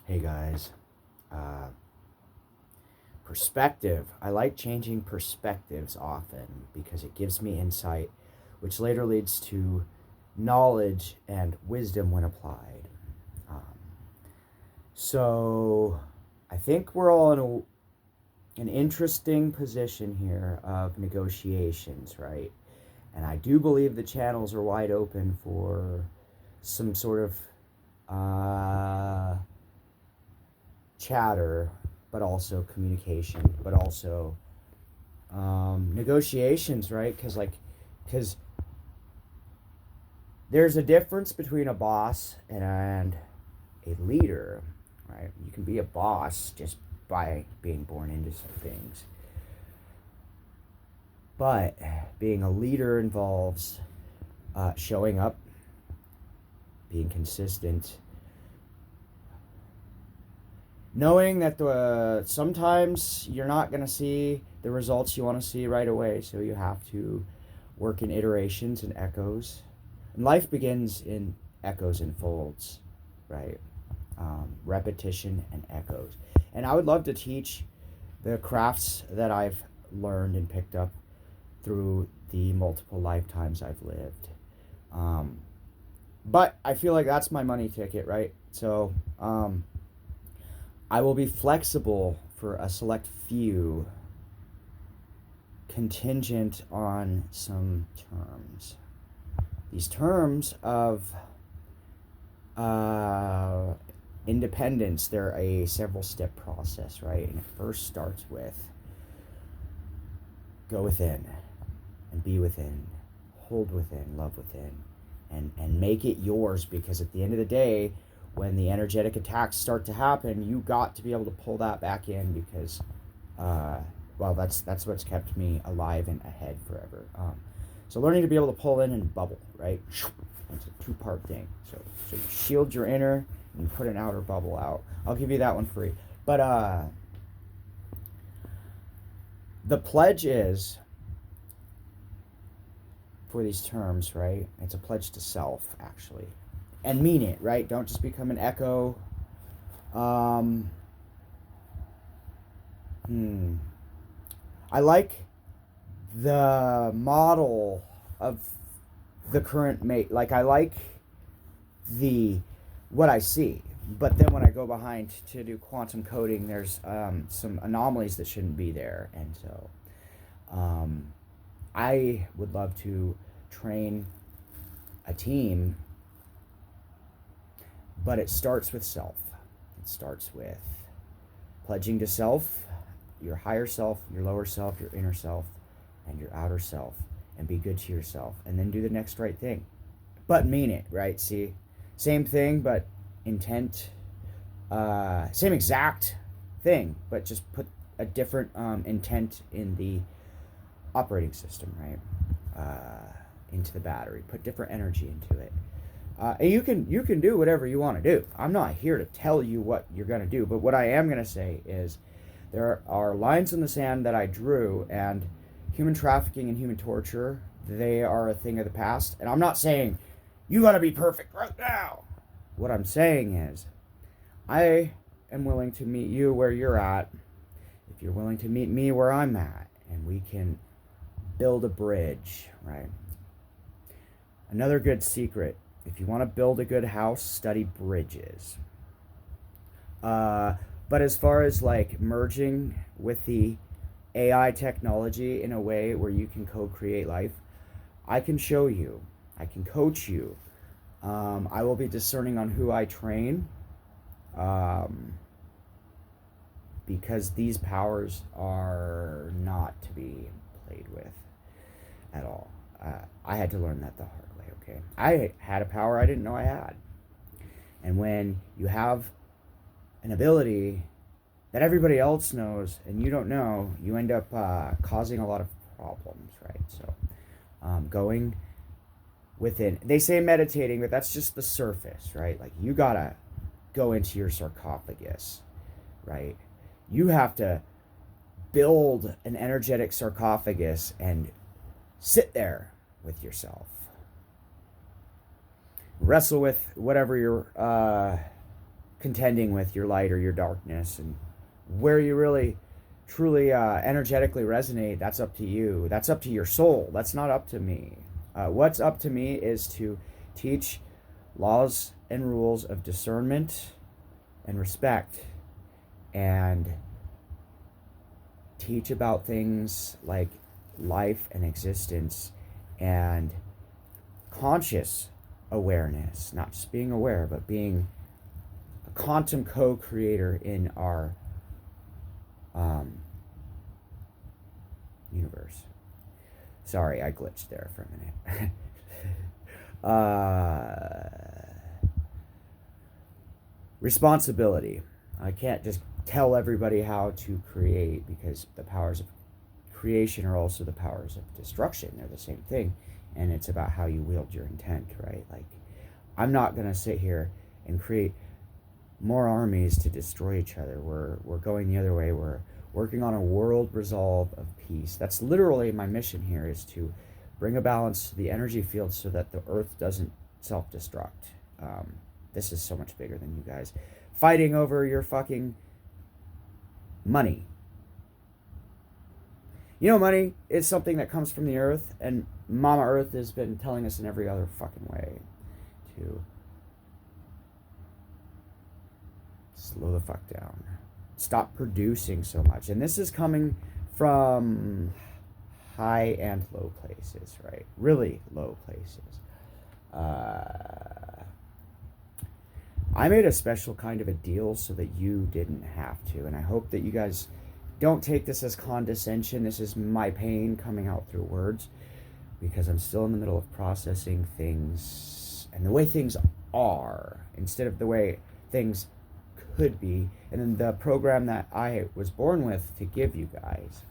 Hey guys, uh, perspective. I like changing perspectives often because it gives me insight, which later leads to knowledge and wisdom when applied. Um, so I think we're all in an interesting position here of negotiations, right? And I do believe the channels are wide open for some sort of uh, chatter, but also communication, but also negotiations, right? Because there's a difference between a boss and a leader, right? You can be a boss just by being born into some things, but being a leader involves showing up, being consistent, knowing that sometimes you're not going to see the results you want to see right away, so you have to work in iterations and echoes. And life begins in echoes and folds, right? Repetition and echoes. And I would love to teach the crafts that I've learned and picked up through the multiple lifetimes I've lived. But I feel like that's my money ticket, right? So I will be flexible for a select few, contingent on some terms. These terms of independence, they're a several step process, right? And it first starts with go within and be within, hold within, love within, and make it yours, because at the end of the day, when the energetic attacks start to happen, you got to be able to pull that back in, because that's what's kept me alive and ahead forever. So learning to be able to pull in and bubble, right? It's a two-part thing. So you shield your inner and you put an outer bubble out. I'll give you that one free. But the pledge is, for these terms, right? It's a pledge to self, actually. And mean it, right? Don't just become an echo. I like the model of the current mate. Like, I like the what I see, but then when I go behind to do quantum coding, there's some anomalies that shouldn't be there, and so I would love to train a team, but it starts with self. It starts with pledging to self, your higher self, your lower self, your inner self, and your outer self, and be good to yourself, and then do the next right thing, but mean it, right? See, same thing, but intent, same exact thing, but just put a different intent in the operating system, right? Into the battery, put different energy into it. And you can do whatever you want to do. I'm not here to tell you what you're going to do, but what I am going to say is there are lines in the sand that I drew, and human trafficking and human torture, they are a thing of the past. And I'm not saying you got to be perfect right now. What I'm saying is I am willing to meet you where you're at if you're willing to meet me where I'm at, and we can build a bridge, right? Another good secret: if you want to build a good house, study bridges. But as far as like merging with the AI technology in a way where you can co-create life, I can show you, I can coach you. I will be discerning on who I train, because these powers are not to be played with at all. I had to learn that the hard way, okay? I had a power I didn't know I had. And when you have an ability that everybody else knows and you don't know, you end up causing a lot of problems, right? So going within, they say meditating, but that's just the surface, right? Like, you gotta go into your sarcophagus, right? You have to build an energetic sarcophagus and sit there with yourself. Wrestle with whatever your contending with your light or your darkness, and where you really truly energetically resonate, that's up to you. That's up to your soul. That's not up to me. What's up to me is to teach laws and rules of discernment and respect, and teach about things like life and existence and conscious awareness, not just being aware, but being a quantum co-creator in our universe. Sorry, I glitched there for a minute. Responsibility. I can't just tell everybody how to create, because the powers of creation are also the powers of destruction. They're the same thing. And it's about how you wield your intent, right? Like, I'm not going to sit here and create more armies to destroy each other. We're going the other way. We're working on a world resolve of peace. That's literally my mission here, is to bring a balance to the energy field so that the earth doesn't self-destruct. This is so much bigger than you guys fighting over your fucking money. You know, money is something that comes from the earth, and Mama Earth has been telling us in every other fucking way to slow the fuck down. Stop producing so much. And this is coming from high and low places, right? Really low places. I made a special kind of a deal so that you didn't have to. And I hope that you guys don't take this as condescension. This is my pain coming out through words, because I'm still in the middle of processing things and the way things are instead of the way things could be. And then the program that I was born with to give you guys.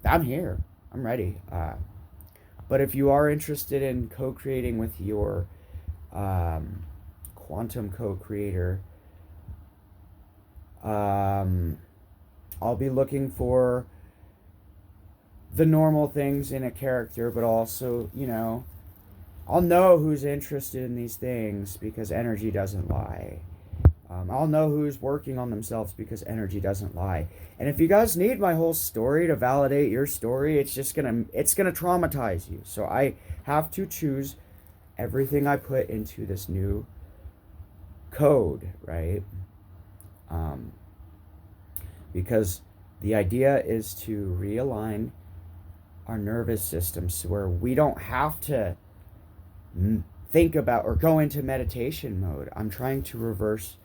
I'm here. I'm ready. But if you are interested in co-creating with your quantum co-creator, I'll be looking for the normal things in a character, but also, you know, I'll know who's interested in these things because energy doesn't lie. I'll know who's working on themselves because energy doesn't lie. And if you guys need my whole story to validate your story, it's gonna traumatize you. So I have to choose everything I put into this new code, right? Because the idea is to realign our nervous system so where we don't have to think about or go into meditation mode. I'm trying to reverse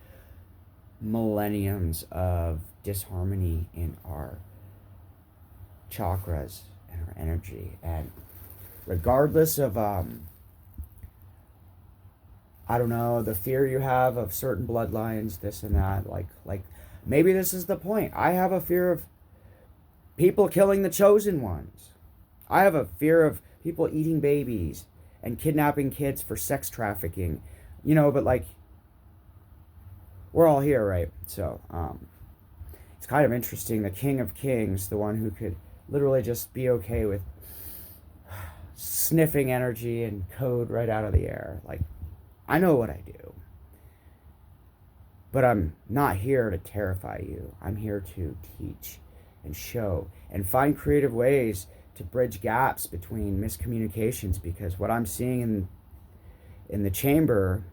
millenniums of disharmony in our chakras and our energy. And regardless of I don't know, the fear you have of certain bloodlines, this and that, like maybe this is the point. I have a fear of people killing the chosen ones. I have a fear of people eating babies and kidnapping kids for sex trafficking, you know, but like, we're all here, right? So, it's kind of interesting. The King of Kings, the one who could literally just be okay with sniffing energy and code right out of the air. Like, I know what I do. But I'm not here to terrify you. I'm here to teach and show and find creative ways to bridge gaps between miscommunications, because what I'm seeing in the chamber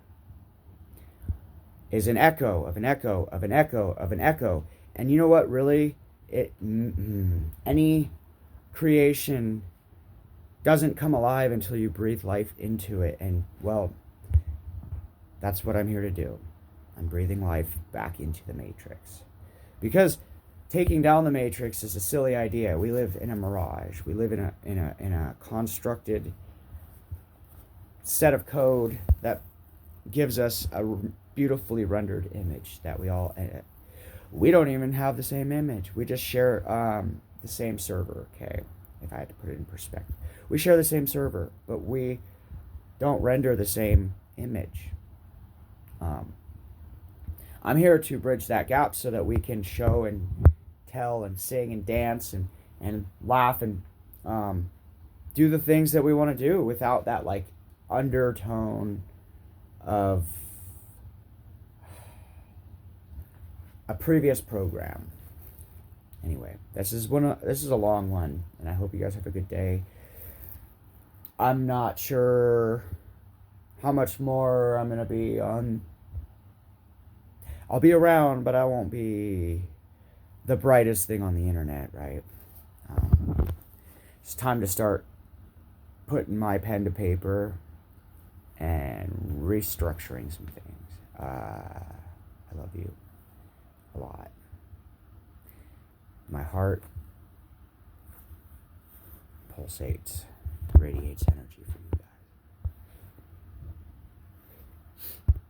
is an echo of an echo of an echo of an echo. And you know what, really, any creation doesn't come alive until you breathe life into it. And, well, that's what I'm here to do. I'm breathing life back into the matrix. Because taking down the matrix is a silly idea. We live in a mirage. We live in a constructed set of code that gives us a beautifully rendered image that we don't even have the same image. We just share the same server, okay? If I had to put it in perspective. We share the same server, but we don't render the same image. I'm here to bridge that gap so that we can show and tell and sing and dance and laugh and do the things that we want to do without that like undertone of a previous program. Anyway, this is a long one, and I hope you guys have a good day. I'm not sure how much more I'm gonna be on. I'll be around, but I won't be the brightest thing on the internet, right? It's time to start putting my pen to paper and restructuring some things. I love you a lot. My heart pulsates, radiates energy for you.